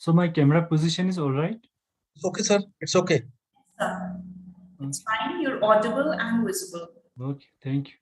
So my camera position is all right? It's okay, sir. It's okay. It's fine. You're audible and visible. Okay, thank you.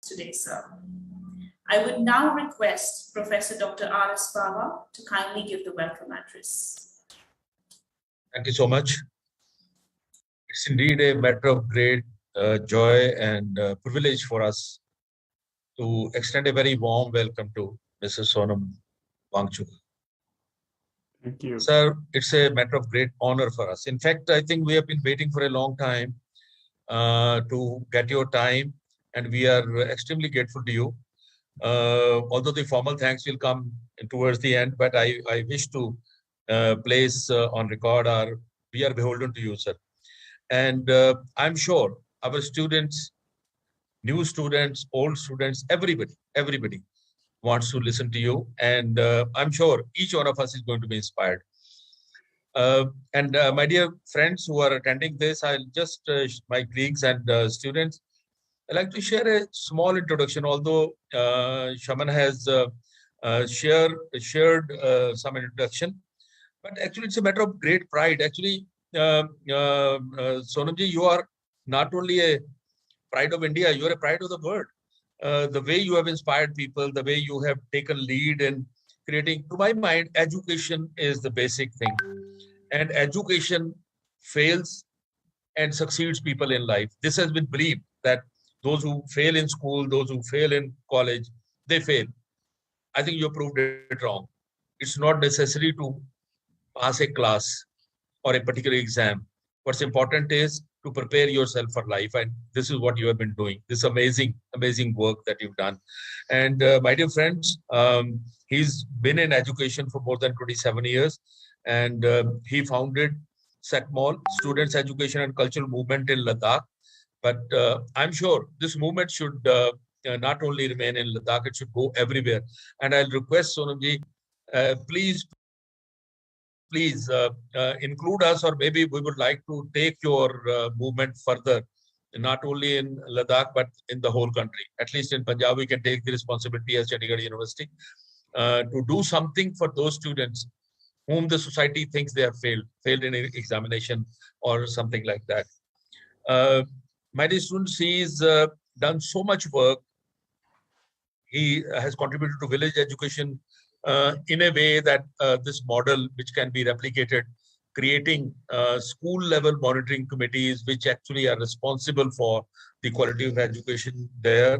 Today, sir. I would now request Professor Dr. R.S. Pava to kindly give the welcome address. Thank you so much. It's indeed a matter of great joy and privilege for us to extend a very warm welcome to Mrs. Sonam Wangchuk. Thank you. Sir, it's a matter of great honor for us. In fact, I think we have been waiting for a long time to get your time, and we are extremely grateful to you. Although the formal thanks will come towards the end, but I wish to place on record we are beholden to you, sir. And I'm sure our students, new students, old students, everybody wants to listen to you. And I'm sure each one of us is going to be inspired. My dear friends who are attending this, I'll just, my colleagues and students, I'd like to share a small introduction, although Shaman has shared some introduction. But actually, it's a matter of great pride. Actually, Sonamji, you are not only a pride of India, you are a pride of the world. The way you have inspired people, the way you have taken lead in creating, to my mind, education is the basic thing. And education fails and succeeds people in life. This has been believed that those who fail in school, those who fail in college, they fail. I think you proved it wrong. It's not necessary to pass a class or a particular exam. What's important is to prepare yourself for life. And this is what you have been doing. This amazing, amazing work that you've done. And my dear friends, he's been in education for more than 27 years. And he founded SECMOL, Students Education and Cultural Movement in Ladakh. But I'm sure this movement should not only remain in Ladakh, it should go everywhere. And I'll request Sonamji, please include us, or maybe we would like to take your movement further, not only in Ladakh, but in the whole country. At least in Punjab, we can take the responsibility as Chandigarh University to do something for those students whom the society thinks they have failed in an examination or something like that. My dear students, he's done so much work. He has contributed to village education in a way that this model, which can be replicated, creating school level monitoring committees, which actually are responsible for the quality of education there.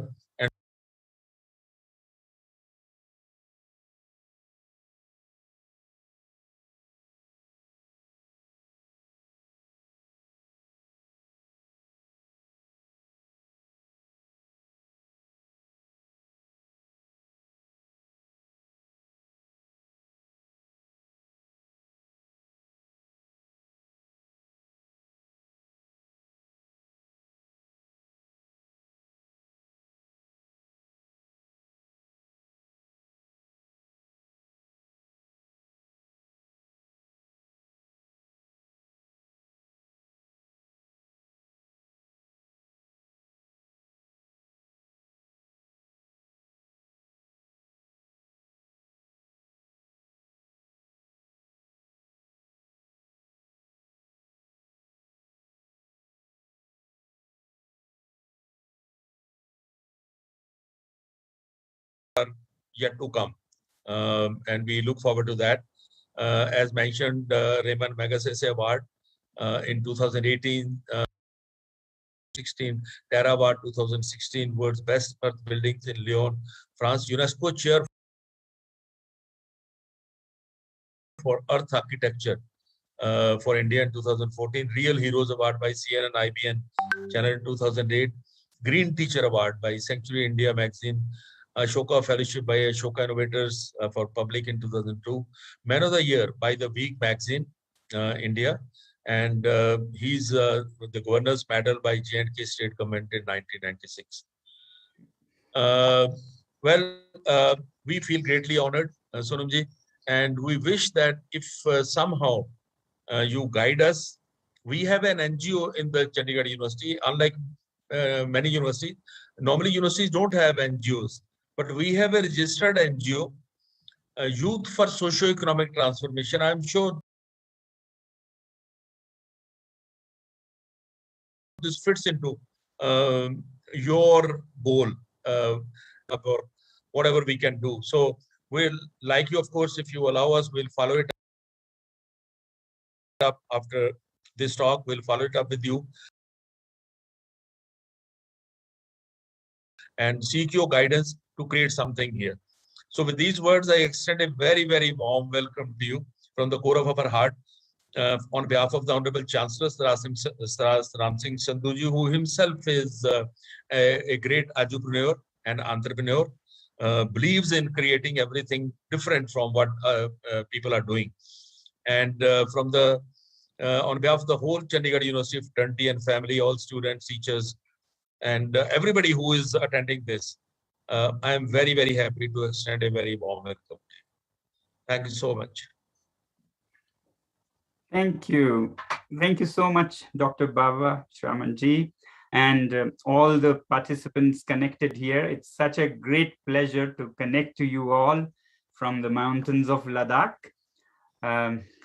yet to come. And we look forward to that. As mentioned, Raymond Magsaysay Award in 2018, 16 Terra Award 2016, World's Best Earth Buildings in Lyon, France, UNESCO Chair for Earth Architecture for India in 2014, Real Heroes Award by CNN IBN Channel in 2008, Green Teacher Award by Sanctuary India Magazine, Ashoka Fellowship by Ashoka Innovators for Public in 2002, Man of the Year by the Week Magazine, India, and he's the Governor's Medal by J&K State Government in 1996. We feel greatly honored, Sonamji, and we wish that if somehow you guide us. We have an NGO in the Chandigarh University, unlike many universities. Normally, universities don't have NGOs, but we have a registered NGO, Youth for Socio-Economic Transformation. I'm sure this fits into your goal or whatever we can do. So we'll, like you, of course, if you allow us, we'll follow it up after this talk. We'll follow it up with you and seek your guidance to create something here. So with these words, I extend a very, very warm welcome to you from the core of our heart on behalf of the Honorable Chancellor, Ram Singh Sandhuji, who himself is a great entrepreneur and entrepreneur, believes in creating everything different from what people are doing. And on behalf of the whole Chandigarh University of Fraternity and family, all students, teachers, and everybody who is attending this, I am very, very happy to extend a very warm welcome. Thank you so much. Thank you. Thank you so much, Dr. Baba Shramanji, and all the participants connected here. It's such a great pleasure to connect to you all from the mountains of Ladakh,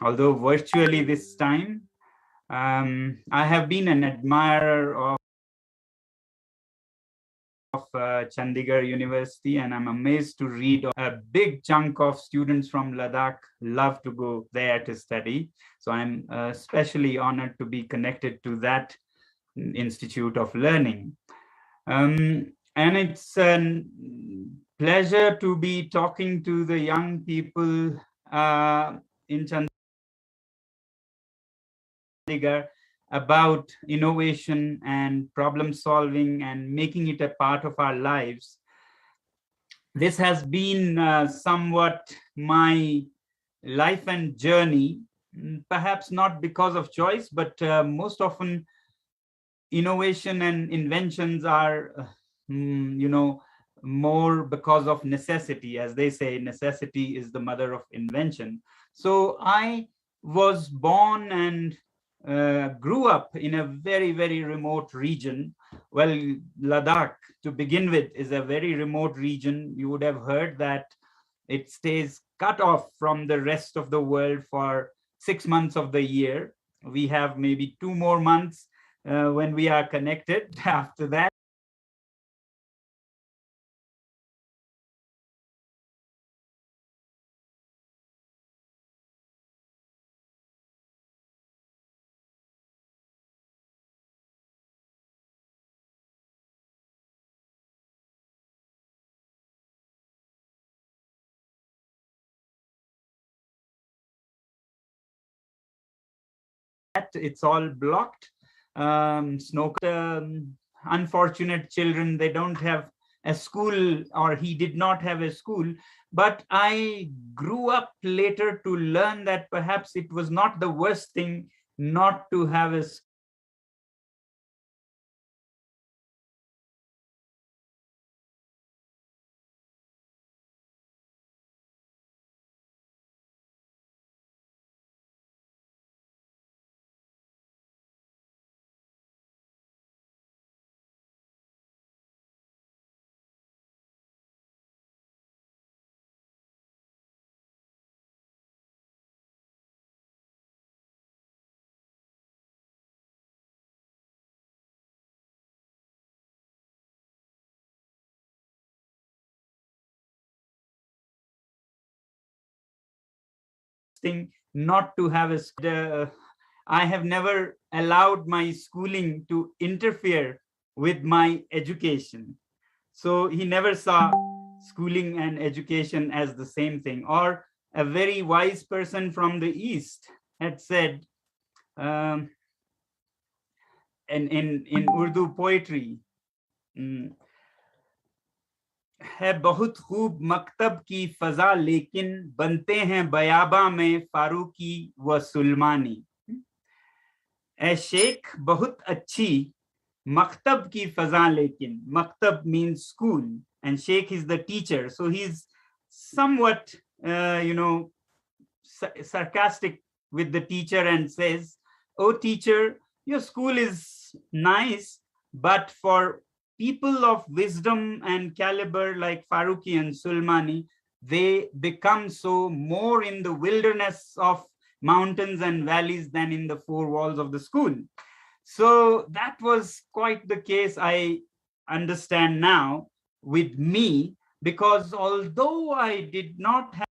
although virtually this time. I have been an admirer of Chandigarh University, and I'm amazed to read a big chunk of students from Ladakh love to go there to study. So I'm especially honored to be connected to that institute of learning. And it's a pleasure to be talking to the young people in Chandigarh about innovation and problem solving and making it a part of our lives. This has been somewhat my life and journey, perhaps not because of choice, but most often innovation and inventions are, more because of necessity. As they say, necessity is the mother of invention. So I was born and grew up in a very, very remote region. Well, Ladakh, to begin with, is a very remote region. You would have heard that it stays cut off from the rest of the world for 6 months of the year. We have maybe 2 more months when we are connected. After that, it's all blocked. Snow, unfortunate children, they don't have a school, or he did not have a school. But I grew up later to learn that perhaps it was not the worst thing not to have a thing not to have I have never allowed my schooling to interfere with my education. So he never saw schooling and education as the same thing. Or a very wise person from the East had said, in Urdu poetry, है बहुत खूब मकतब की फजा लेकिन बनते हैं बयाबा में फारूकी व सुलमानी. ए शेख बहुत अच्छी maktab ki faza lekin. Maktab means school and sheikh is the teacher. So he's somewhat, sarcastic with the teacher and says, oh teacher, your school is nice, but for people of wisdom and caliber like Farooqi and Sulmani, they become so more in the wilderness of mountains and valleys than in the four walls of the school. So that was quite the case, I understand now, with me, because although I did not have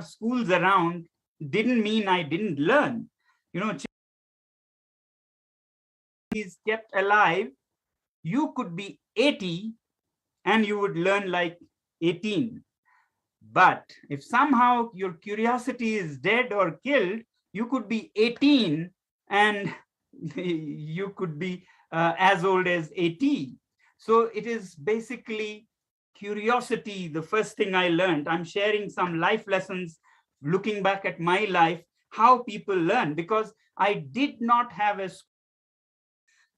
schools around, didn't mean I didn't learn. Is kept alive, you could be 80 and you would learn like 18. But if somehow your curiosity is dead or killed, you could be 18 and you could be as old as 80. So it is basically curiosity, the first thing I learned. I'm sharing some life lessons, looking back at my life, how people learn, because I did not have a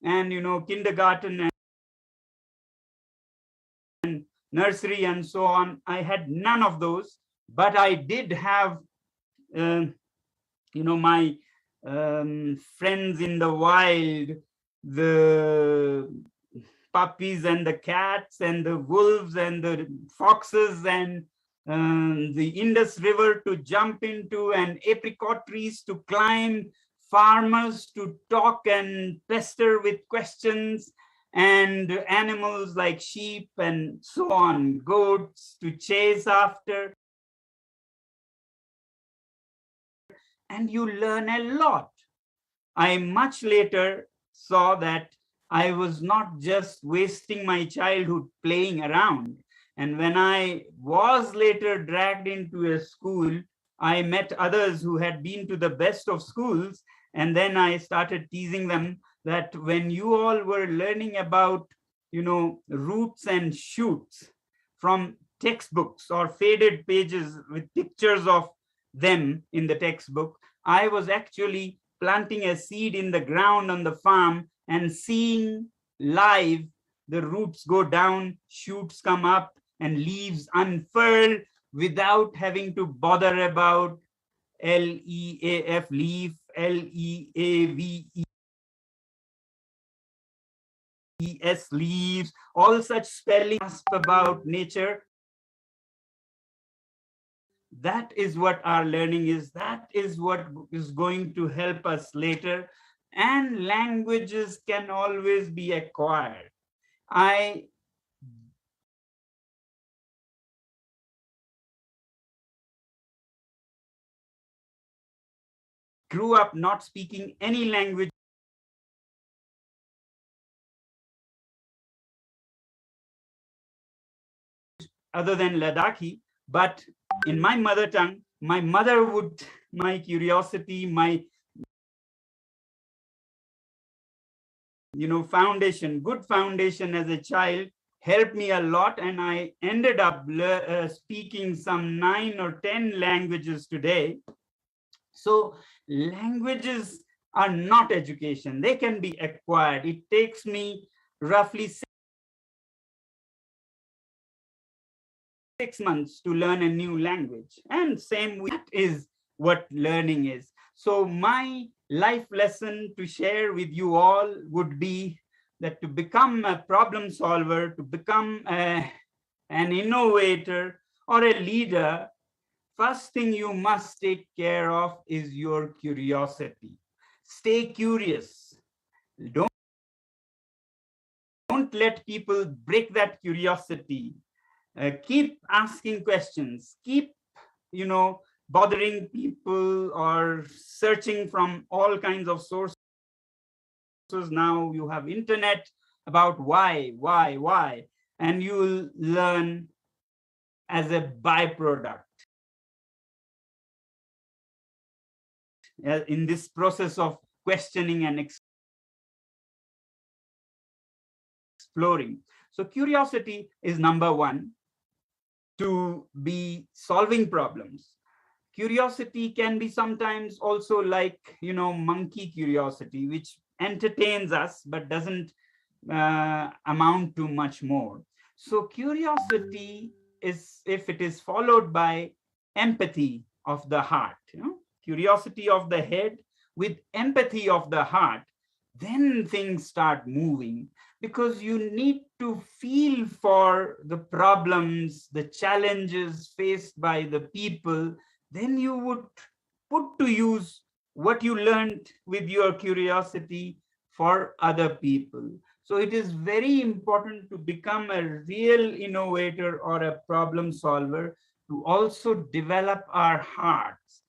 and kindergarten and nursery and so on. I had none of those, but I did have my friends in the wild, the puppies and the cats and the wolves and the foxes and the Indus River to jump into and apricot trees to climb, farmers to talk and pester with questions, and animals like sheep and so on, goats to chase after. And you learn a lot. I much later saw that I was not just wasting my childhood playing around. And when I was later dragged into a school, I met others who had been to the best of schools. And then I started teasing them that when you all were learning about, roots and shoots from textbooks or faded pages with pictures of them in the textbook, I was actually planting a seed in the ground on the farm and seeing live the roots go down, shoots come up, and leaves unfurl without having to bother about L-E-A-F, leaf, L-E-A-V-E-S, leaves, all such spellings about nature. That is what our learning is. That is what is going to help us later. And languages can always be acquired. I grew up not speaking any language other than Ladakhi, but in my mother tongue, my curiosity, my good foundation as a child helped me a lot, and I ended up speaking some 9 or 10 languages today. So languages are not education. They can be acquired. It takes me roughly 6 months to learn a new language. And same with that is what learning is. So my life lesson to share with you all would be that to become a problem solver, to become an innovator or a leader, first thing you must take care of is your curiosity. Stay curious. Don't let people break that curiosity. Keep asking questions. Keep, bothering people or searching from all kinds of sources. Now you have internet about why, and you'll learn as a byproduct. In this process of questioning and exploring. So curiosity is number one to be solving problems. Curiosity can be sometimes also like, monkey curiosity, which entertains us but doesn't amount to much more. So curiosity is, if it is followed by empathy of the heart, curiosity of the head with empathy of the heart, then things start moving, because you need to feel for the problems, the challenges faced by the people. Then you would put to use what you learned with your curiosity for other people. So it is very important to become a real innovator or a problem solver, to also develop our hearts,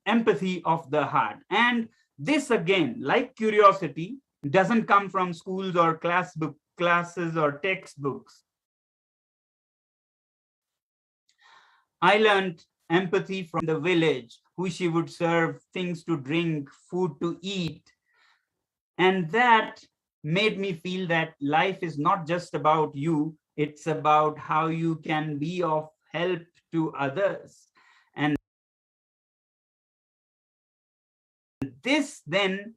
empathy of the heart. And this, again, like curiosity, doesn't come from schools or classes or textbooks. I learned empathy from the village, who she would serve things to drink, food to eat. And that made me feel that life is not just about you, it's about how you can be of help to others. And this then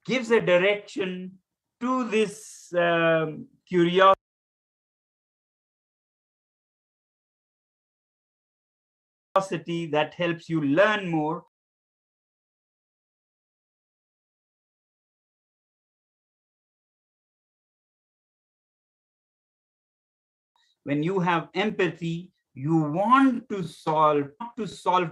gives a direction to this curiosity that helps you learn more. When you have empathy, you want to solve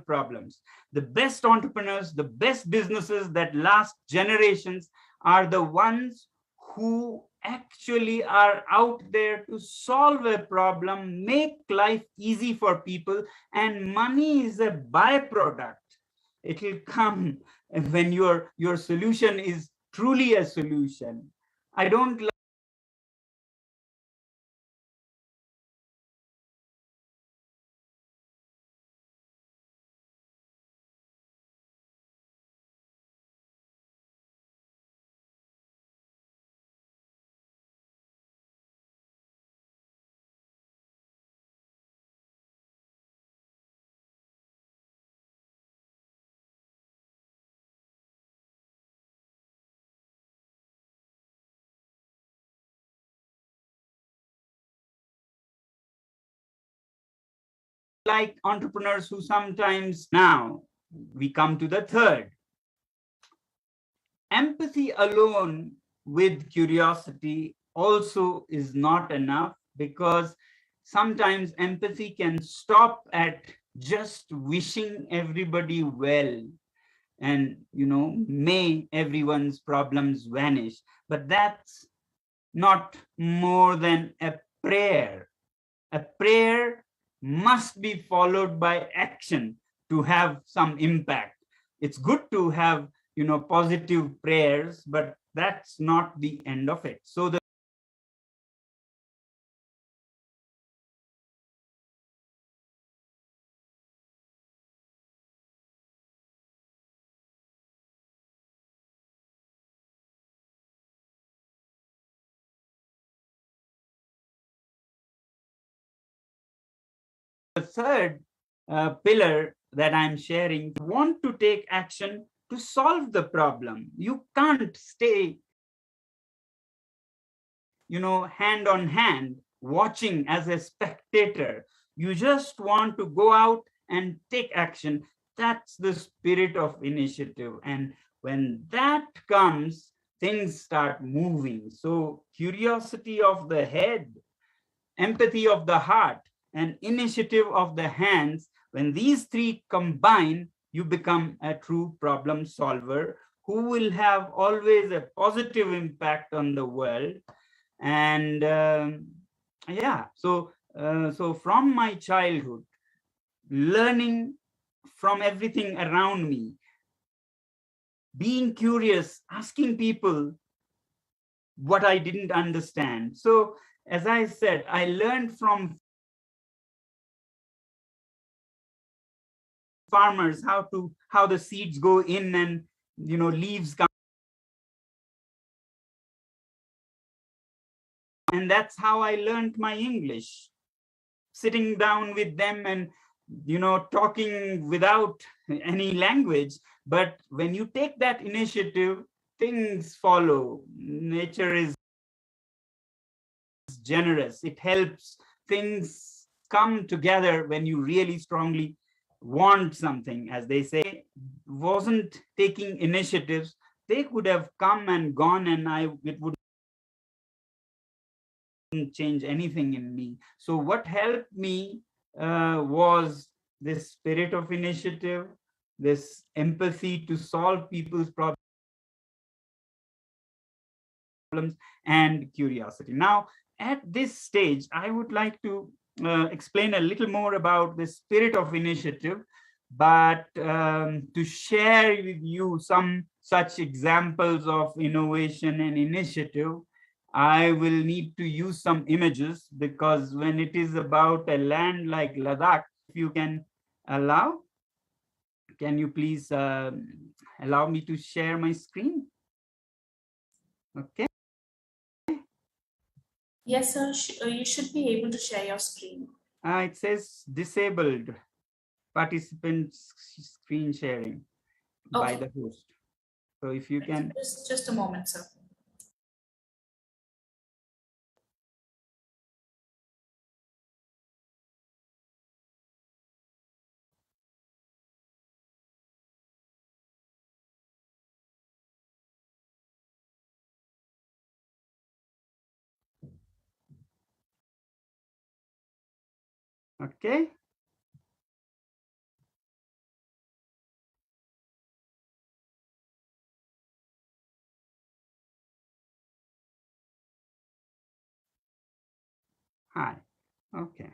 problems. The best entrepreneurs, the best businesses that last generations are the ones who actually are out there to solve a problem, make life easy for people, and money is a byproduct. It will come when your solution is truly a solution. I don't like entrepreneurs who sometimes, now we come to the third. Empathy alone with curiosity also is not enough, because sometimes empathy can stop at just wishing everybody well and, may everyone's problems vanish. But that's not more than a prayer. A prayer must be followed by action to have some impact. It's good to have, positive prayers, but that's not the end of it. So the The third pillar that I'm sharing, want to take action to solve the problem. You can't stay, hand on hand, watching as a spectator. You just want to go out and take action. That's the spirit of initiative. And when that comes, things start moving. So curiosity of the head, empathy of the heart, and initiative of the hands, when these three combine, you become a true problem solver who will have always a positive impact on the world. And so from my childhood, learning from everything around me, being curious, asking people what I didn't understand. So as I said, I learned from farmers how the seeds go in, and leaves come. And that's how I learned my English, sitting down with them and talking without any language. But when you take that initiative, things follow. Nature is generous. It helps things come together when you really strongly want something. As they say, wasn't taking initiatives, they could have come and gone, and it wouldn't change anything in me. So what helped me was this spirit of initiative, this empathy to solve people's problems, and curiosity. Now, at this stage, I would like to explain a little more about the spirit of initiative, but to share with you some such examples of innovation and initiative, I will need to use some images, because when it is about a land like Ladakh, if you can allow, can you please allow me to share my screen? Okay. Yes, sir. You should be able to share your screen. It says disabled participants screen sharing by the host. So if you can. Just a moment, sir. Okay. Hi. Okay.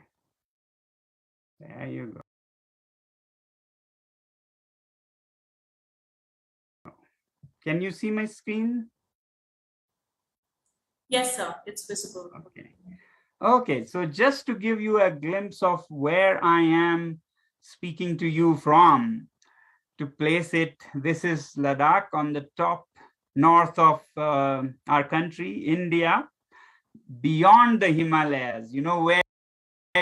There you go. Can you see my screen? Yes, sir. It's visible. Okay. Okay. So just to give you a glimpse of where I am speaking to you from, to place it, this is Ladakh on the top north of our country, India, beyond the Himalayas. Where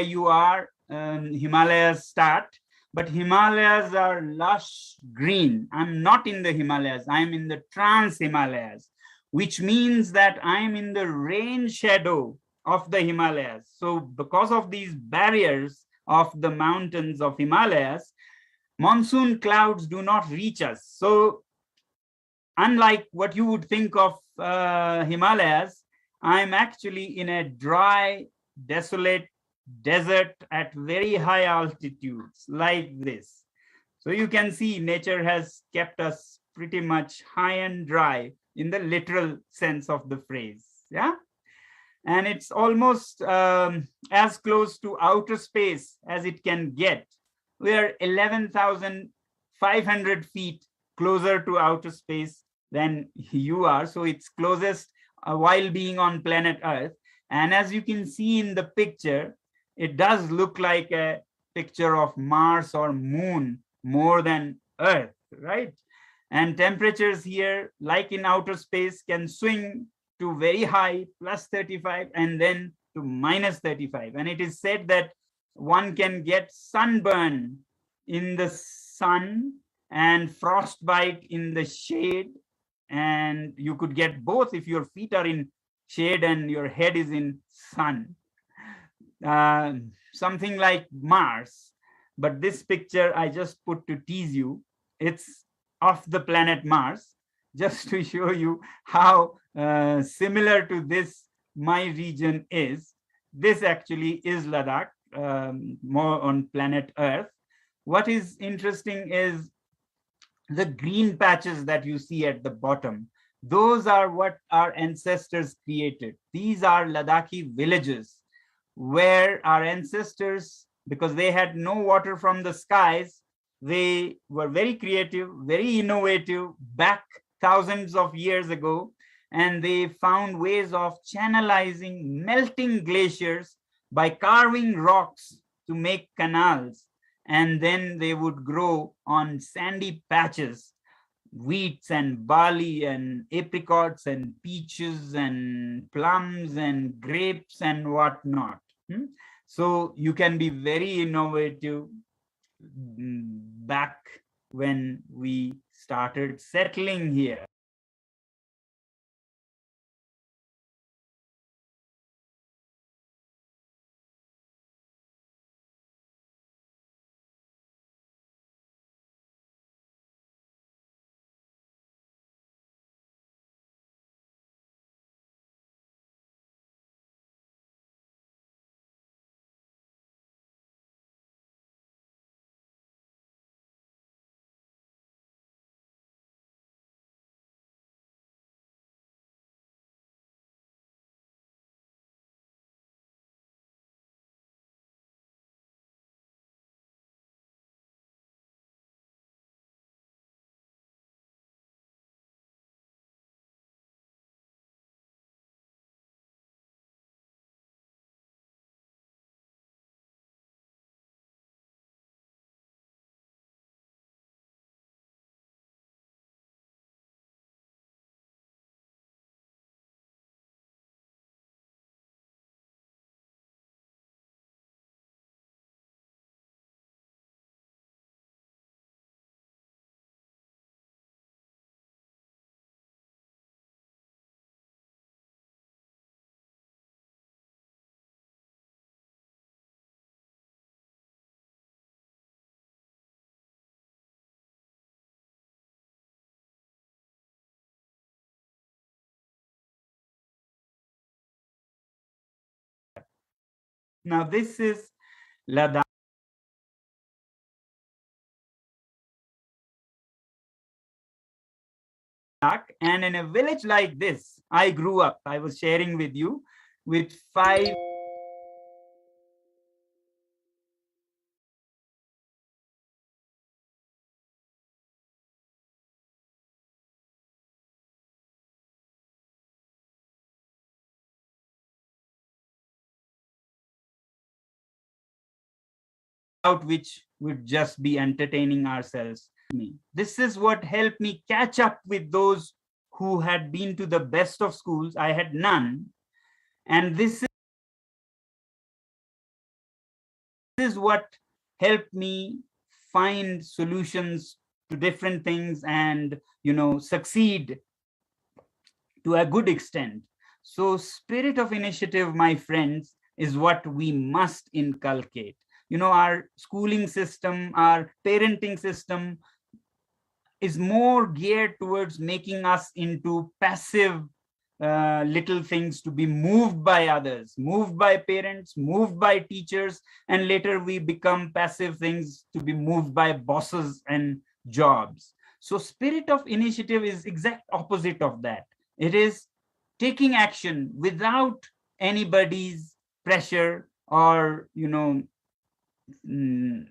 you are, Himalayas start, but Himalayas are lush green. I'm not in the Himalayas. I'm in the trans-Himalayas, which means that I'm in the rain shadow of the Himalayas. So because of these barriers of the mountains of Himalayas, monsoon clouds do not reach us. So unlike what you would think of Himalayas, I'm actually in a dry, desolate desert at very high altitudes like this. So you can see nature has kept us pretty much high and dry in the literal sense of the phrase. Yeah. And it's almost as close to outer space as it can get. We are 11,500 feet closer to outer space than you are. So it's closest while being on planet Earth. And as you can see in the picture, it does look like a picture of Mars or Moon more than Earth, right? And temperatures here, like in outer space, can swing to very high, +35, and then to -35. And it is said that one can get sunburn in the sun and frostbite in the shade. And you could get both if your feet are in shade and your head is in sun. Something like Mars. But this picture I just put to tease you. It's of the planet Mars, just to show you how similar to this my region is. This actually is Ladakh, more on planet Earth. What is interesting is the green patches that you see at the bottom. Those are what our ancestors created. These are Ladakhi villages where our ancestors, because they had no water from the skies, they were very creative, very innovative back thousands of years ago, and they found ways of channelizing melting glaciers by carving rocks to make canals, and then they would grow on sandy patches wheats and barley and apricots and peaches and plums and grapes and whatnot. So you can be very innovative back when we started settling here. Now this is Ladakh. And in a village like this, I grew up. I was sharing with you with 5 out which would just be entertaining ourselves. This is what helped me catch up with those who had been to the best of schools. I had none. And this is what helped me find solutions to different things and, succeed to a good extent. So spirit of initiative, my friends, is what we must inculcate. Our schooling system, our parenting system is more geared towards making us into passive little things to be moved by others, moved by parents, moved by teachers, and later we become passive things to be moved by bosses and jobs. So spirit of initiative is exact opposite of that. It is taking action without anybody's pressure or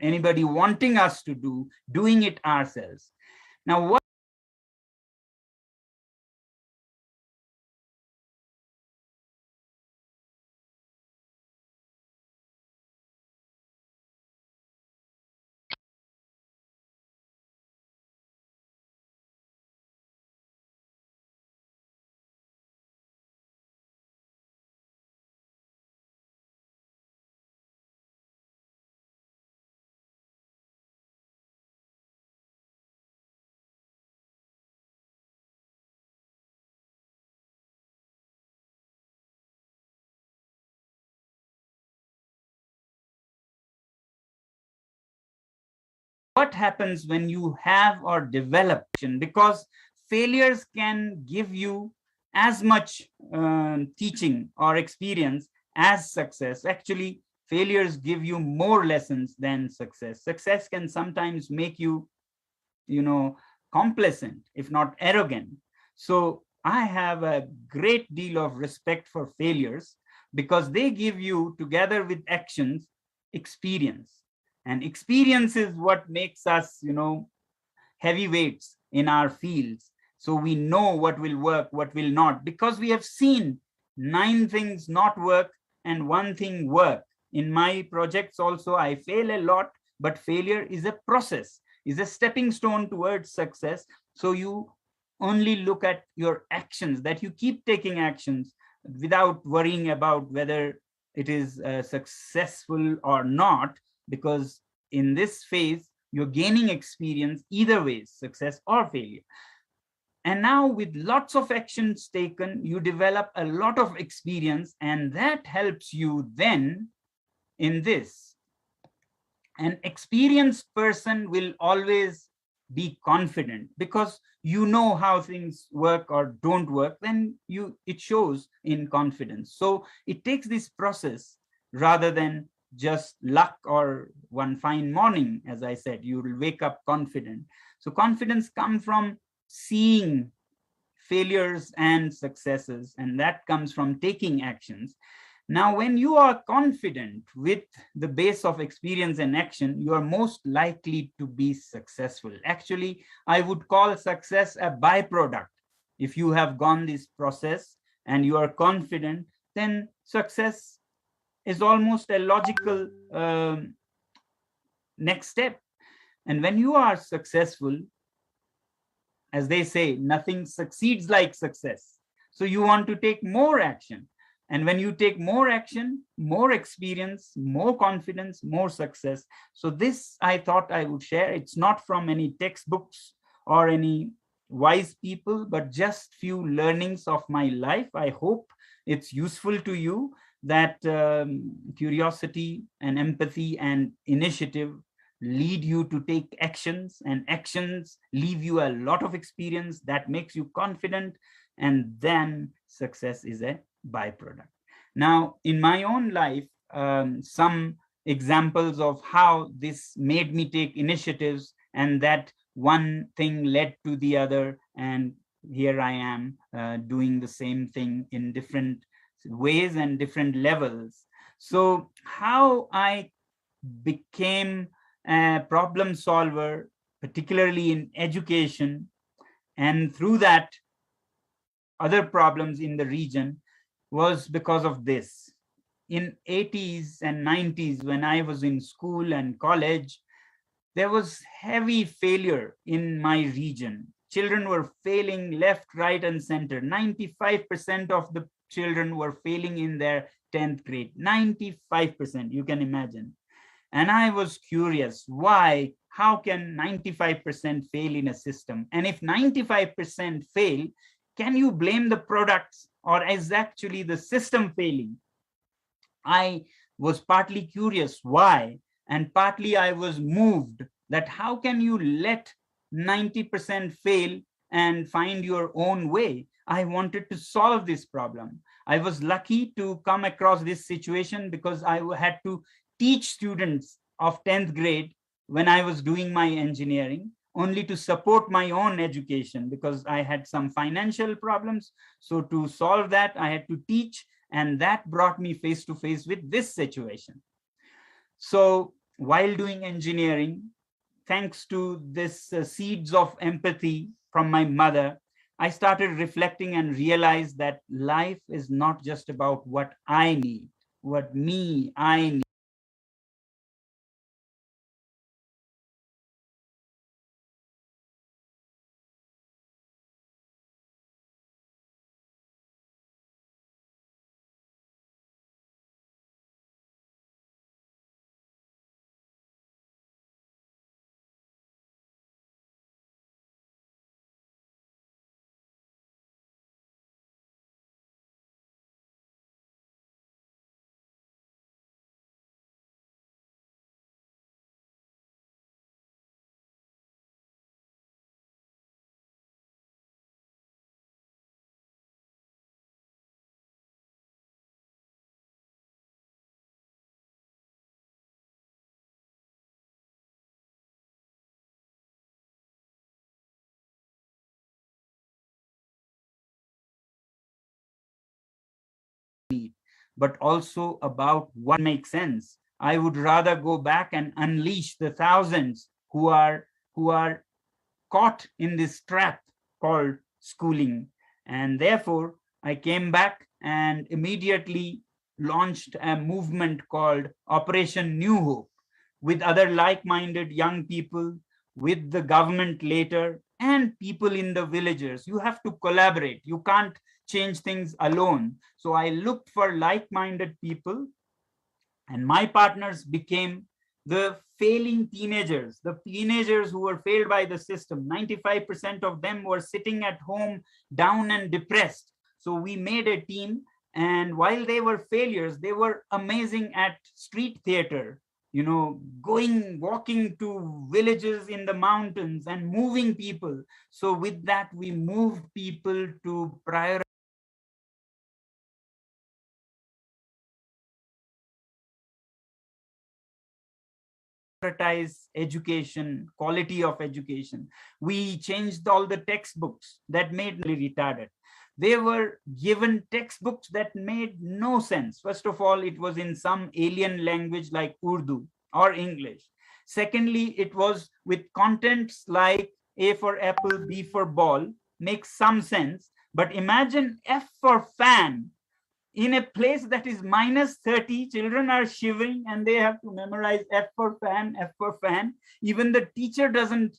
anybody wanting us to doing it ourselves. Now, what what happens when you have or develop, because failures can give you as much teaching or experience as success. Actually, failures give you more lessons than success. Success can sometimes make you, complacent, if not arrogant. So I have a great deal of respect for failures because they give you, together with actions, experience. And experience is what makes us, heavyweights in our fields. So we know what will work, what will not, because we have seen 9 things not work and 1 thing work. In my projects also, I fail a lot, but failure is a process, is a stepping stone towards success. So you only look at your actions, that you keep taking actions without worrying about whether it is successful or not, because in this phase, you're gaining experience either way, success or failure. And now with lots of actions taken, you develop a lot of experience, and that helps you then in this. An experienced person will always be confident because you know how things work or don't work, then it shows in confidence. So it takes this process rather than just luck or one fine morning. As I said, you will wake up confident. So confidence comes from seeing failures and successes, and that comes from taking actions. Now, when you are confident with the base of experience and action, you are most likely to be successful. Actually, I would call success a byproduct. If you have gone this process and you are confident, then success is almost a logical next step. And when you are successful, as they say, nothing succeeds like success. So you want to take more action. And when you take more action, more experience, more confidence, more success. So this I thought I would share. It's not from any textbooks or any wise people, but just few learnings of my life. I hope it's useful to you, that curiosity and empathy and initiative lead you to take actions, and actions leave you a lot of experience that makes you confident, and then success is a byproduct. Now, in my own life, some examples of how this made me take initiatives, and that one thing led to the other, and here I am doing the same thing in different ways and different levels. So how I became a problem solver, particularly in education, and through that other problems in the region, was because of this. In 80s and 90s, when I was in school and college, there was heavy failure in my region. Children were failing left, right, and center. 95% of the children were failing in their 10th grade. 95%, you can imagine. And I was curious, why? How can 95% fail in a system? And if 95% fail, can you blame the products, or is actually the system failing? I was partly curious why, and partly I was moved that how can you let 90% fail and find your own way? I wanted to solve this problem. I was lucky to come across this situation because I had to teach students of 10th grade when I was doing my engineering, only to support my own education because I had some financial problems. So to solve that, I had to teach, and that brought me face to face with this situation. So while doing engineering, thanks to this seeds of empathy from my mother, I started reflecting and realized that life is not just about what I need, I need. but also about what makes sense. I would rather go back and unleash the thousands who are caught in this trap called schooling. And therefore, I came back and immediately launched a movement called Operation New Hope with other like-minded young people, with the government later, and people in the villages. You have to collaborate. You can't change things alone. So I looked for like-minded people, and my partners became the failing teenagers, the teenagers who were failed by the system. 95% of them were sitting at home down and depressed. So we made a team, and while they were failures, they were amazing at street theater, walking to villages in the mountains and moving people. So with that, we moved people to prioritize education, quality of education. We changed all the textbooks that made me retarded. They were given textbooks that made no sense. First of all, it was in some alien language like Urdu or English. Secondly, it was with contents like A for apple, B for ball, makes some sense. But imagine F for fan. In a place that is minus 30, children are shivering and they have to memorize F for fan, F for fan. Even the teacher doesn't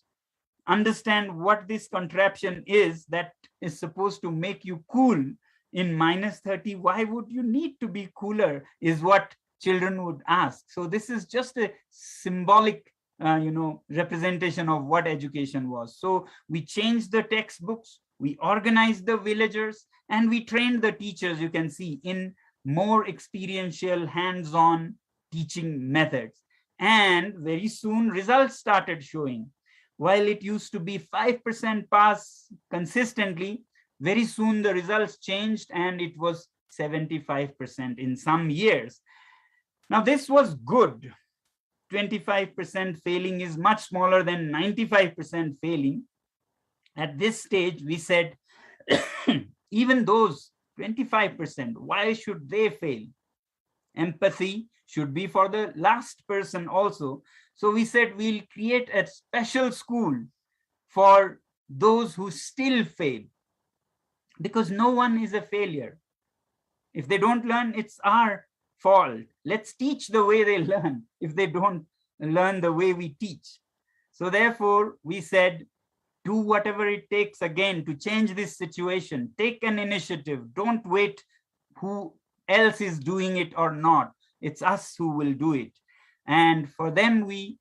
understand what this contraption is that is supposed to make you cool in minus 30. Why would you need to be cooler is what children would ask. So this is just a symbolic representation of what education was. So we changed the textbooks, we organized the villagers, and we trained the teachers, you can see, in more experiential, hands-on teaching methods. And very soon results started showing. While it used to be 5% pass consistently, very soon the results changed and it was 75% in some years. Now this was good. 25% failing is much smaller than 95% failing. At this stage, we said, even those 25%, why should they fail? Empathy should be for the last person also. So we said we'll create a special school for those who still fail, because no one is a failure. If they don't learn, it's our fault. Let's teach the way they learn if they don't learn the way we teach. So therefore, we said, do whatever it takes again to change this situation. Take an initiative. Don't wait who else is doing it or not. It's us who will do it. And for them, we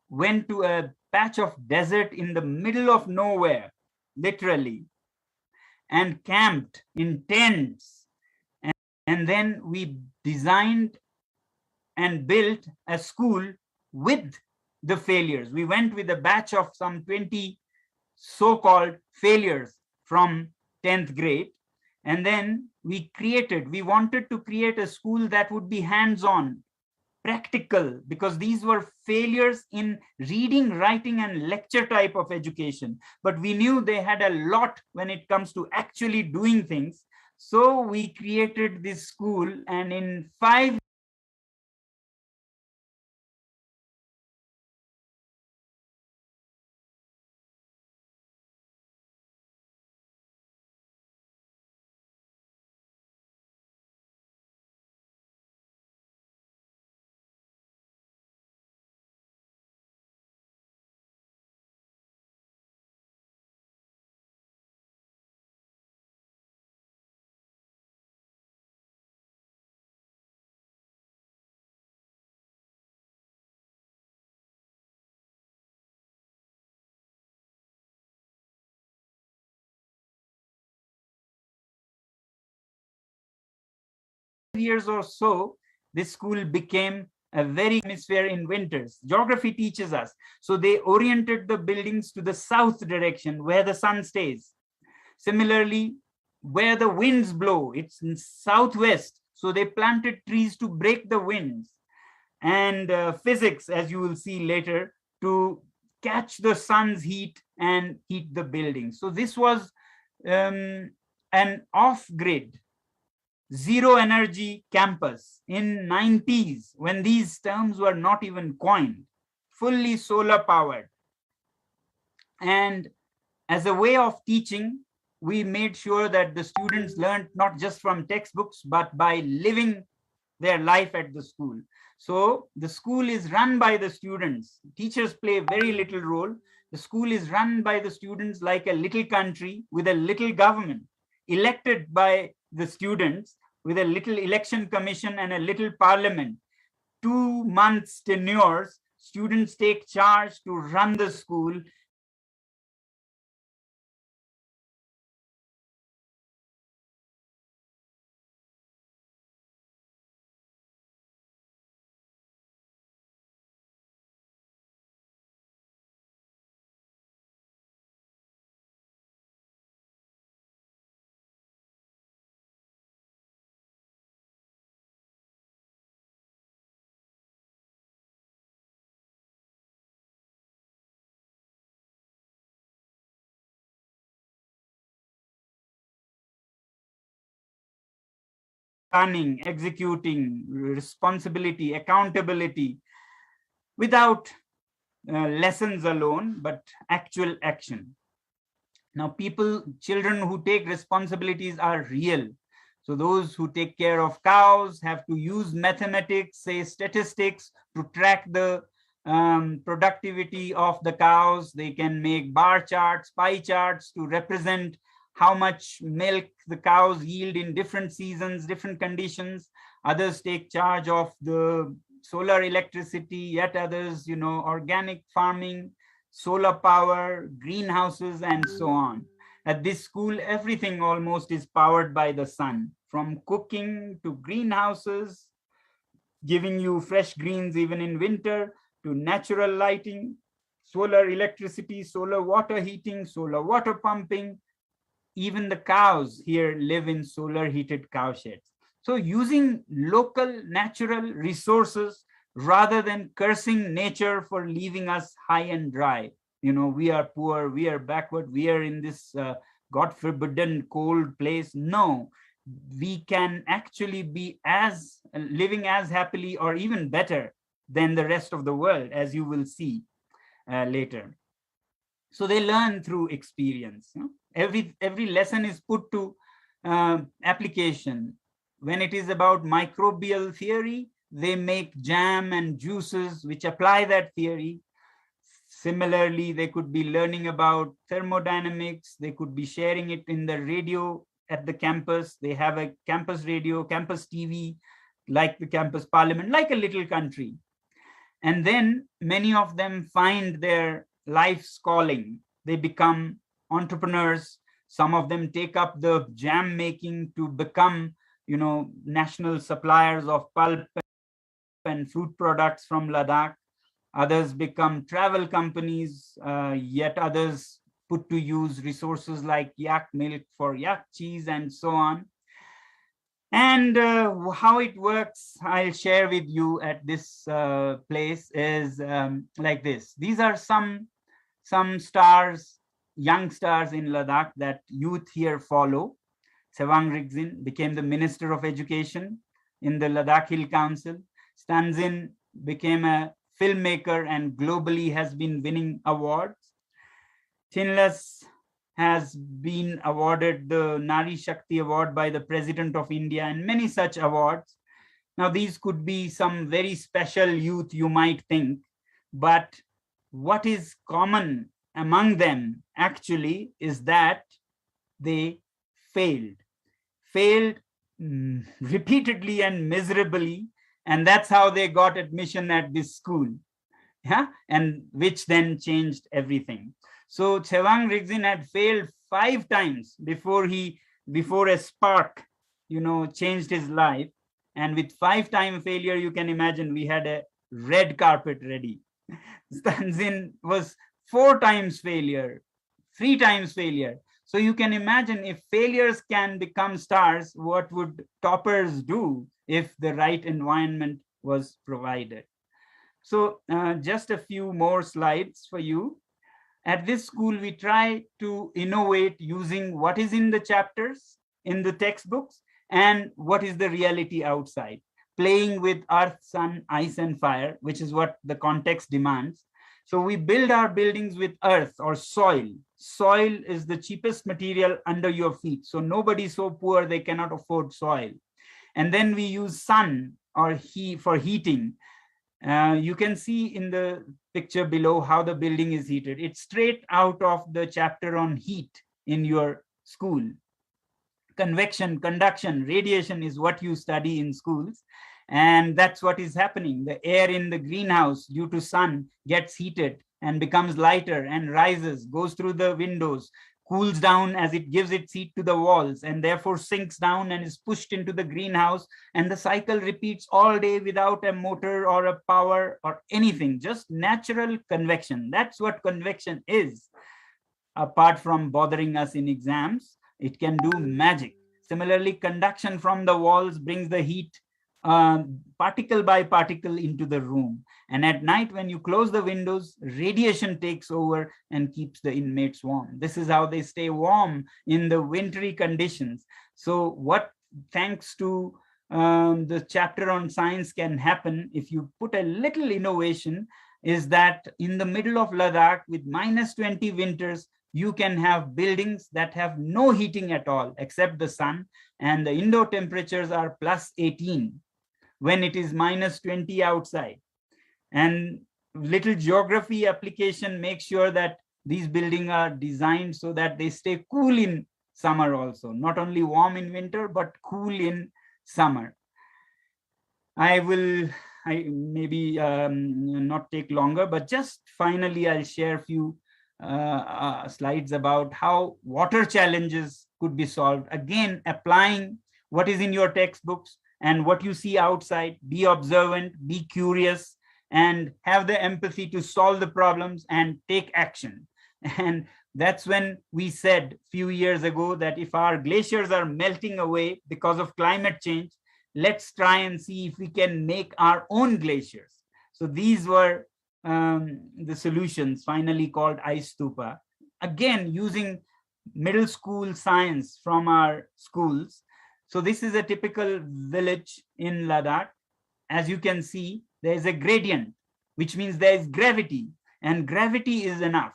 went to a patch of desert in the middle of nowhere, literally, and camped in tents. And then we designed and built a school with the failures. We went with a batch of some 20 so-called failures from 10th grade. And then we wanted to create a school that would be hands-on, practical, because these were failures in reading, writing, and lecture type of education. But we knew they had a lot when it comes to actually doing things. So we created this school, and in 5 years or so, this school became a very hemisphere in winters. Geography teaches us. So they oriented the buildings to the south direction where the sun stays. Similarly, where the winds blow, it's in southwest. So they planted trees to break the winds. And physics, as you will see later, to catch the sun's heat and heat the building. So this was an off-grid zero energy campus in 90s, when these terms were not even coined, fully solar powered. And as a way of teaching, we made sure that the students learned not just from textbooks, but by living their life at the school. So the school is run by the students. Teachers play very little role. The school is run by the students like a little country with a little government, elected by the students with a little election commission and a little parliament. 2 months tenures, students take charge to run the school. Planning, executing, responsibility, accountability, without lessons alone, but actual action. Now, children who take responsibilities are real. So those who take care of cows have to use mathematics, say statistics, to track the productivity of the cows. They can make bar charts, pie charts to represent how much milk the cows yield in different seasons, different conditions. Others take charge of the solar electricity, yet others, organic farming, solar power, greenhouses, and so on. At this school, everything almost is powered by the sun, from cooking to greenhouses, giving you fresh greens even in winter, to natural lighting, solar electricity, solar water heating, solar water pumping. Even the cows here live in solar heated cow sheds. So using local natural resources rather than cursing nature for leaving us high and dry. We are poor, we are backward, we are in this God forbidden cold place. No, we can actually be living as happily or even better than the rest of the world, as you will see later. So they learn through experience. Every lesson is put to application. When it is about microbial theory, they make jam and juices which apply that theory. Similarly, they could be learning about thermodynamics. They could be sharing it in the radio at the campus. They have a campus radio, campus TV, like the campus parliament, like a little country. And then many of them find their life's calling. They become entrepreneurs. Some of them take up the jam making to become, national suppliers of pulp and fruit products from Ladakh. Others become travel companies, yet others put to use resources like yak milk for yak cheese and so on. And how it works, I'll share with you at this place is like this. These are some stars, young stars in Ladakh that youth here follow. Sewang Rigzin became the Minister of Education in the Ladakh Hill Council. Stanzin became a filmmaker and globally has been winning awards. Chinlas has been awarded the Nari Shakti Award by the President of India and many such awards. Now, these could be some very special youth, you might think, but what is common among them actually is that they failed repeatedly and miserably, and that's how they got admission at this school, and which then changed everything. So Sewang Rigzin had failed 5 times before a spark, changed his life. And with 5-time failure, you can imagine we had a red carpet ready. Stanzin was 4 times failure, 3 times failure. So you can imagine if failures can become stars, what would toppers do if the right environment was provided? So just a few more slides for you. At this school, we try to innovate using what is in the chapters, in the textbooks, and what is the reality outside, playing with earth, sun, ice, and fire, which is what the context demands. So we build our buildings with earth or soil. Soil is the cheapest material under your feet. So nobody's so poor they cannot afford soil. And then we use sun or heat for heating. You can see in the picture below how the building is heated. It's straight out of the chapter on heat in your school. Convection, conduction, radiation is what you study in schools. And that's what is happening. The air in the greenhouse due to sun gets heated and becomes lighter and rises, goes through the windows, cools down as it gives its heat to the walls, and therefore sinks down and is pushed into the greenhouse. And the cycle repeats all day without a motor or a power or anything, just natural convection. That's what convection is. Apart from bothering us in exams, it can do magic. Similarly, conduction from the walls brings the heat particle by particle into the room. And at night, when you close the windows, radiation takes over and keeps the inmates warm. This is how they stay warm in the wintry conditions. So what, thanks to the chapter on science, can happen if you put a little innovation, is that in the middle of Ladakh with -20 winters, you can have buildings that have no heating at all except the sun, and the indoor temperatures are +18 when it is -20 outside. And little geography application makes sure that these buildings are designed so that they stay cool in summer also, not only warm in winter, but cool in summer. I maybe not take longer, but just finally, I'll share a few slides about how water challenges could be solved. Again, applying what is in your textbooks and what you see outside. Be observant, be curious, and have the empathy to solve the problems and take action. And that's when we said a few years ago that if our glaciers are melting away because of climate change, let's try and see if we can make our own glaciers. So these were the solutions, finally called Ice Stupa. Again, using middle school science from our schools. So this is a typical village in Ladakh. As you can see, there is a gradient, which means there is gravity, and gravity is enough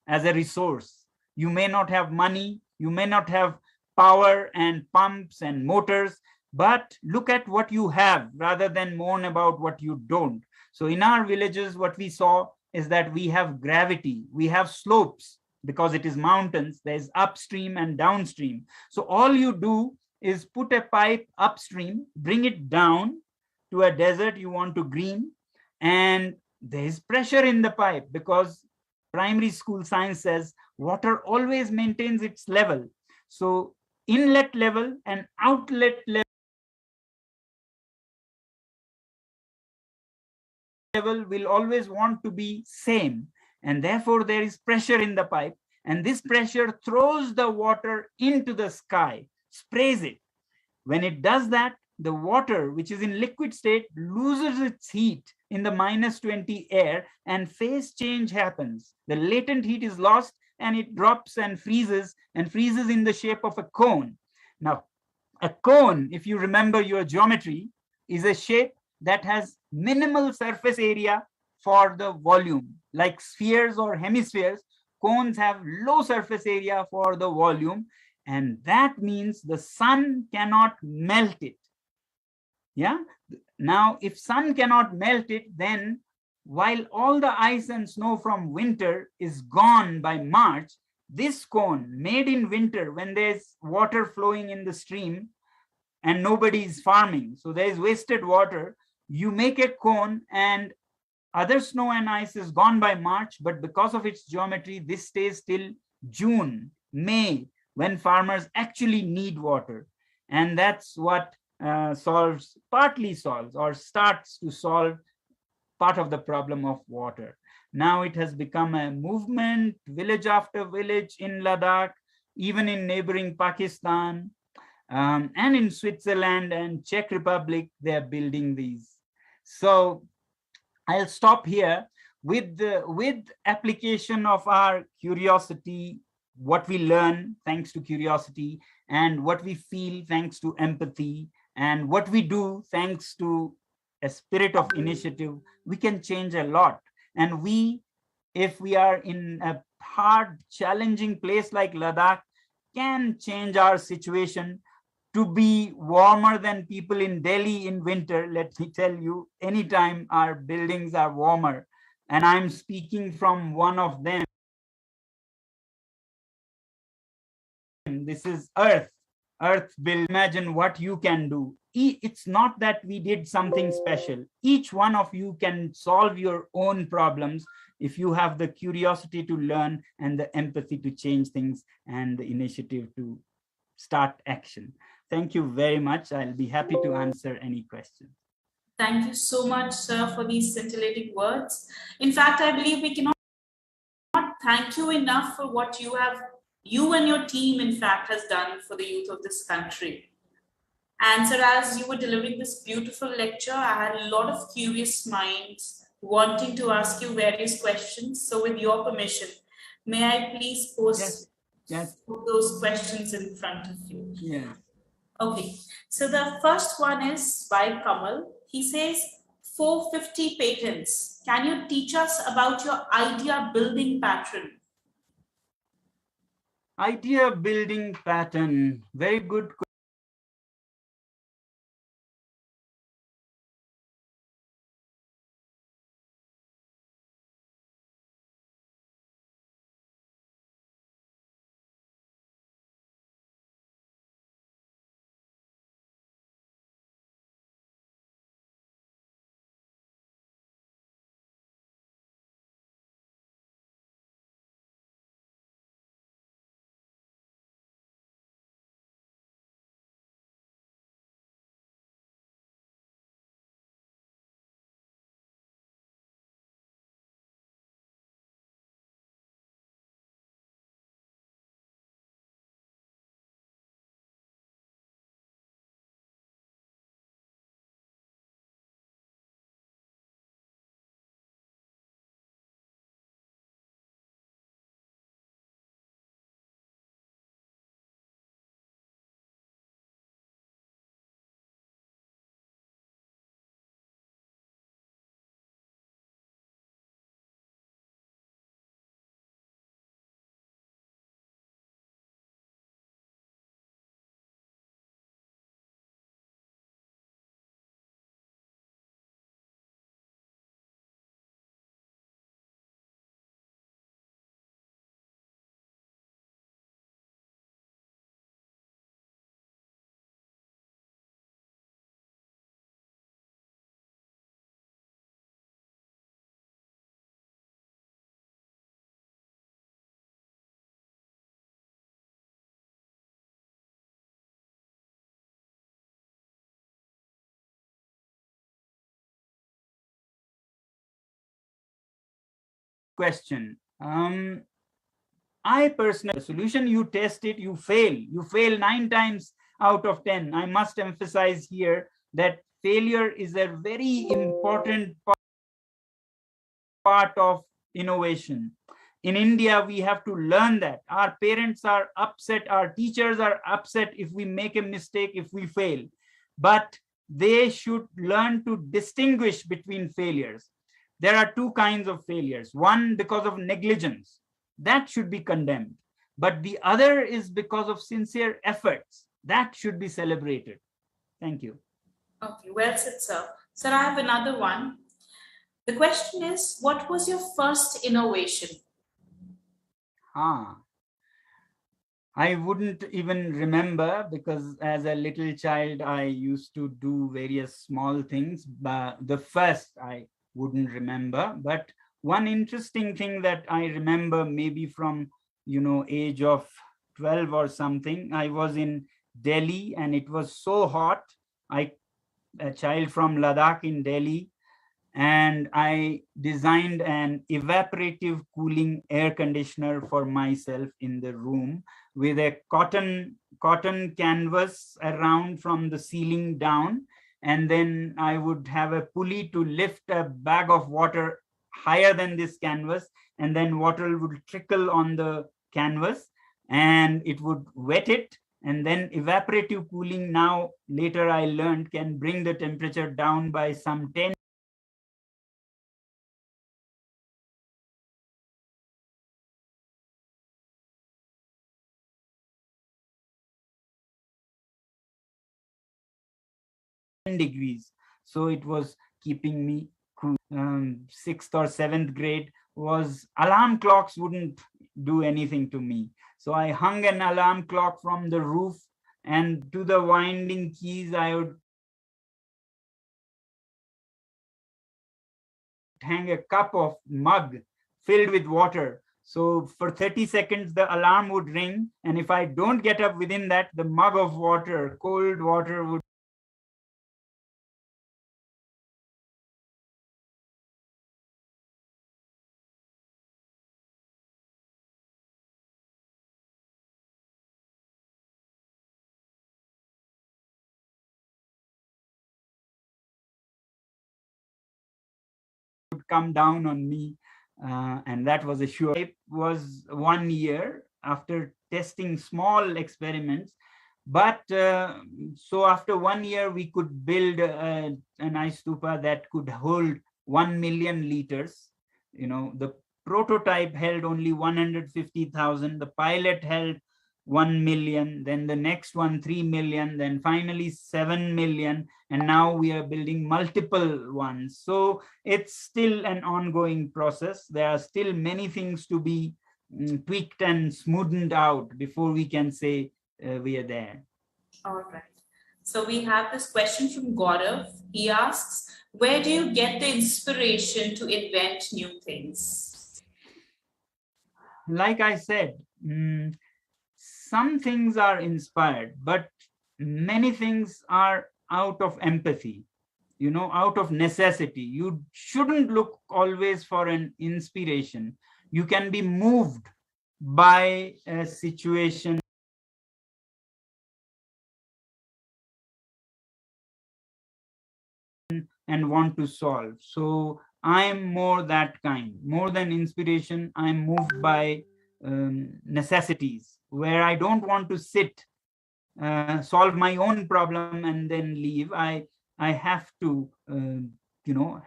as a resource. You may not have money, you may not have power and pumps and motors, but look at what you have rather than mourn about what you don't. So in our villages, what we saw is that we have gravity, we have slopes because it is mountains, there's upstream and downstream. So all you do is put a pipe upstream, bring it down to a desert you want to green, and there's pressure in the pipe because primary school science says water always maintains its level. So inlet level and outlet level will always want to be same, and therefore there is pressure in the pipe, and this pressure throws the water into the sky, sprays it. When it does that, the water, which is in liquid state, loses its heat in the -20 air, and phase change happens. The latent heat is lost and it drops and freezes in the shape of a cone. Now, a cone, if you remember your geometry, is a shape that has minimal surface area for the volume. Like spheres or hemispheres, cones have low surface area for the volume, and that means the sun cannot melt it. Yeah. Now, if sun cannot melt it, then while all the ice and snow from winter is gone by March, this cone made in winter when there's water flowing in the stream and nobody is farming, so there is wasted water, you make a cone and other snow and ice is gone by March, but because of its geometry, this stays till June, May, when farmers actually need water. And that's what partly solves or starts to solve part of the problem of water. Now it has become a movement, village after village in Ladakh, even in neighboring Pakistan, and in Switzerland and Czech Republic, they're building these. So I'll stop here with application of our curiosity, what we learn thanks to curiosity, and what we feel thanks to empathy, and what we do thanks to a spirit of initiative, we can change a lot. And if we are in a hard, challenging place like Ladakh, can change our situation to be warmer than people in Delhi in winter. Let me tell you, anytime our buildings are warmer, and I'm speaking from one of them. This is Earth build. Imagine what you can do. It's not that we did something special. Each one of you can solve your own problems if you have the curiosity to learn and the empathy to change things and the initiative to start action. Thank you very much. I'll be happy to answer any questions. Thank you so much, sir, for these scintillating words. In fact, I believe we cannot thank you enough for what you and your team, in fact, has done for the youth of this country. And sir, as you were delivering this beautiful lecture, I had a lot of curious minds wanting to ask you various questions. So with your permission, may I please post those questions in front of you? Yeah. Okay, so the first one is by Kamal. He says, 450 patents. Can you teach us about your idea building pattern? Idea building pattern, very good. Question. I personally, solution, you test it, you fail 9 times out of 10. I must emphasize here that failure is a very important part of innovation. In India, we have to learn that. Our parents are upset, our teachers are upset if we make a mistake, if we fail. But they should learn to distinguish between failures. There are 2 kinds of failures. One, because of negligence, that should be condemned. But the other is because of sincere efforts, that should be celebrated. Thank you. Okay, well said, sir. Sir, I have another one. The question is, what was your first innovation? I wouldn't even remember, because as a little child, I used to do various small things. But the first, I wouldn't remember. But one interesting thing that I remember, maybe from, age of 12 or something, I was in Delhi and it was so hot. A child from Ladakh in Delhi, and I designed an evaporative cooling air conditioner for myself in the room with a cotton canvas around from the ceiling down. And then I would have a pulley to lift a bag of water higher than this canvas, and then water would trickle on the canvas. and it would wet it. And then evaporative cooling, now later I learned, can bring the temperature down by some 10 degrees. So it was keeping me cool. 6th or 7th grade was alarm clocks wouldn't do anything to me. So I hung an alarm clock from the roof, and to the winding keys, I would hang a cup of mug filled with water. So for 30 seconds, the alarm would ring. And if I don't get up within that, the mug of water, cold water, would come down on me. And that was a sure. It was 1 year after testing small experiments. But so after 1 year, we could build an ice stupa that could hold 1 million liters. You know, the prototype held only 150,000. The pilot held 1 million, then the next one 3 million, then finally 7 million, and now we are building multiple ones. So it's still an ongoing process. There are still many things to be tweaked and smoothened out before we can say we are there. All right. So we have this question from Gaurav. He asks, where do you get the inspiration to invent new things? Like I said, some things are inspired, but many things are out of empathy, you know, out of necessity. You shouldn't look always for an inspiration. You can be moved by a situation and want to solve. So I'm more that kind, more than inspiration. I'm moved by necessities, where I don't want to sit, solve my own problem and then leave. I have to,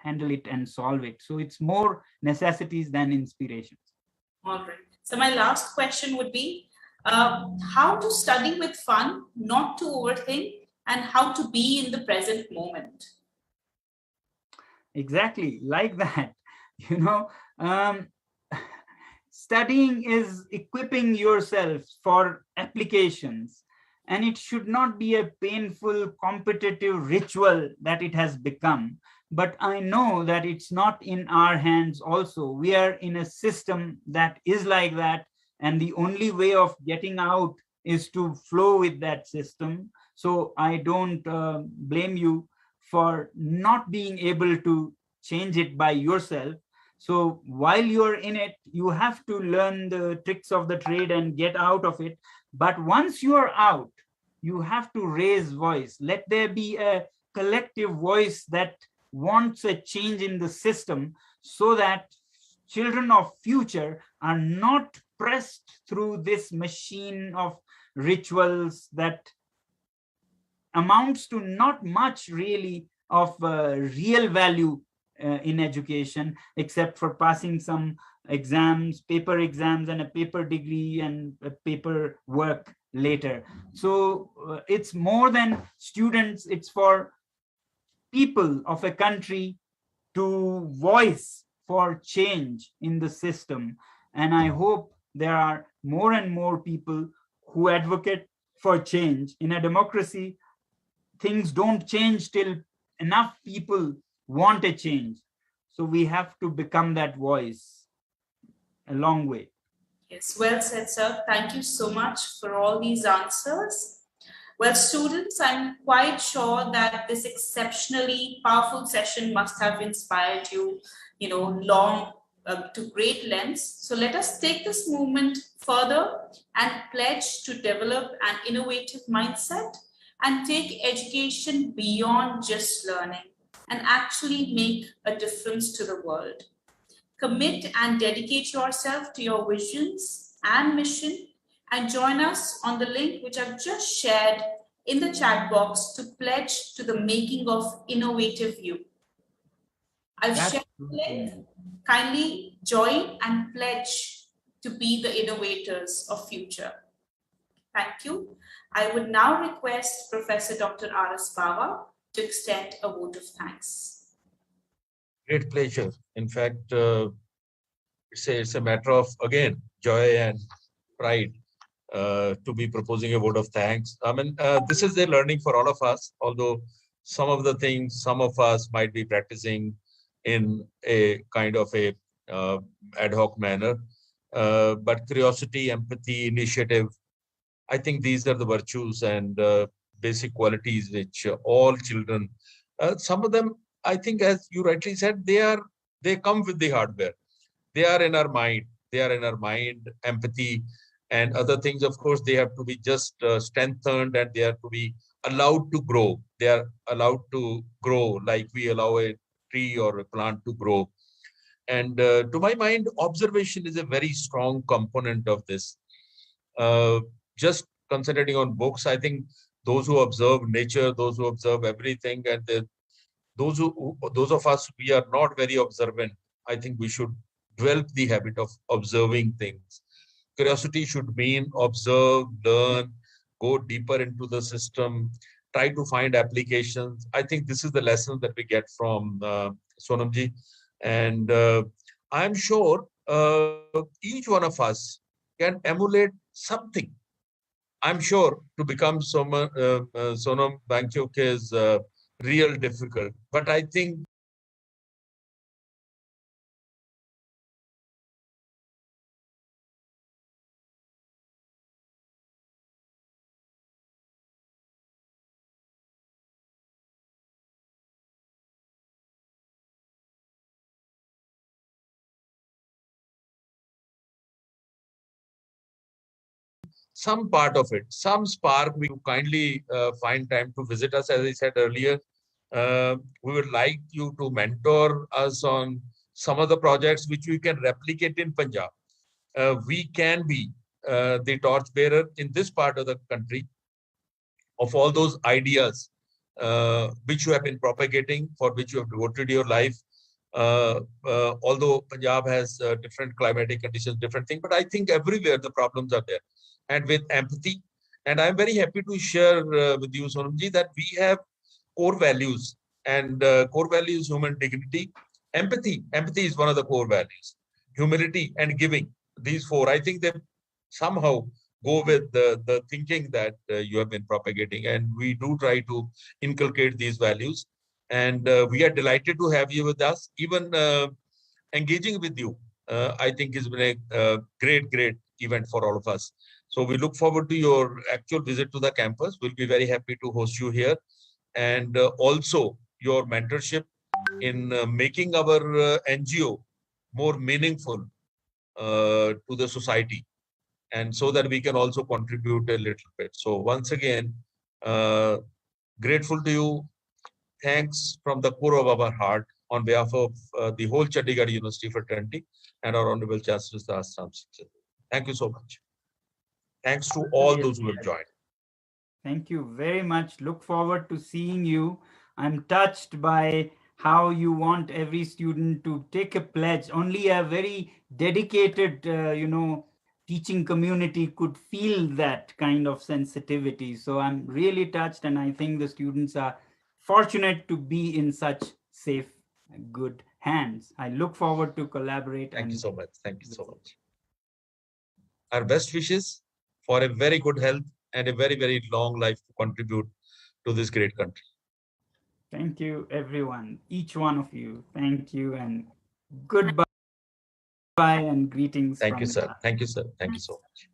handle it and solve it. So it's more necessities than inspirations. All right. So my last question would be, how to study with fun, not to overthink, and how to be in the present moment. Exactly, like that. Studying is equipping yourself for applications, and it should not be a painful competitive ritual that it has become. But I know that it's not in our hands also. We are in a system that is like that, and the only way of getting out is to flow with that system. So I don't blame you for not being able to change it by yourself. So while you're in it, you have to learn the tricks of the trade and get out of it. But once you are out, you have to raise voice. Let there be a collective voice that wants a change in the system, so that children of future are not pressed through this machine of rituals that amounts to not much really of real value in education, except for passing some exams, paper exams, and a paper degree and a paper work later. So it's more than students, it's for people of a country to voice for change in the system. And I hope there are more and more people who advocate for change. In a democracy, things don't change till enough people want a change. So we have to become that voice a long way. Yes, well said, sir. Thank you so much for all these answers. Well, students, I'm quite sure that this exceptionally powerful session must have inspired you, long to great lengths. So let us take this movement further and pledge to develop an innovative mindset and take education beyond just learning and actually make a difference to the world. Commit and dedicate yourself to your visions and mission and join us on the link which I've just shared in the chat box to pledge to the making of innovative you. I've That's shared the link. Kindly join and pledge to be the innovators of future. Thank you. I would now request Professor Dr. R.S. Bawa to extend a vote of thanks. Great pleasure. In fact, it's a matter of, again, joy and pride to be proposing a vote of thanks. I mean, this is a learning for all of us, although some of the things some of us might be practicing in a kind of a ad hoc manner. But curiosity, empathy, initiative, I think these are the virtues and basic qualities which all children, some of them, I think, as you rightly said, they come with the hardware. They are in our mind. They are in our mind, empathy and other things. Of course, they have to be just strengthened and they have to be allowed to grow. They are allowed to grow like we allow a tree or a plant to grow. And to my mind, observation is a very strong component of this. Just concentrating on books, I think those who observe nature, those who observe everything, and those of us, we are not very observant. I think we should develop the habit of observing things. Curiosity should mean observe, learn, go deeper into the system, try to find applications. I think this is the lesson that we get from Sonamji. And I'm sure each one of us can emulate something. I'm sure to become Sonam Wangchuk is real difficult, but I think some part of it, some spark, we kindly find time to visit us. As I said earlier, we would like you to mentor us on some of the projects which we can replicate in Punjab. We can be the torchbearer in this part of the country of all those ideas which you have been propagating, for which you have devoted your life. Although Punjab has different climatic conditions, different things, but I think everywhere the problems are there. And with empathy, and I'm very happy to share with you, Sonamji, that we have core values, and core values, human dignity, empathy. Empathy is one of the core values. Humility and giving. These four, I think they somehow go with the thinking that you have been propagating, and we do try to inculcate these values. And we are delighted to have you with us. Even engaging with you, I think has been a great event for all of us. So we look forward to your actual visit to the campus. We'll be very happy to host you here. And also your mentorship in making our NGO more meaningful to the society, and so that we can also contribute a little bit. So once again, grateful to you. Thanks from the core of our heart on behalf of the whole Chandigarh University fraternity and our Honorable Chancellor, Assam. Thank you so much. Thanks to all those who have joined. Thank you very much. Look forward to seeing you. I'm touched by how you want every student to take a pledge. Only a very dedicated, teaching community could feel that kind of sensitivity. So I'm really touched, and I think the students are fortunate to be in such safe, good hands. I look forward to collaborate. Thank you so much. Thank you so much. Our best wishes for a very good health and a very long life to contribute to this great country. Thank you, everyone, each one of you. Thank you, and goodbye and greetings. Thank you, sir. Thank you, sir. Thank you so much.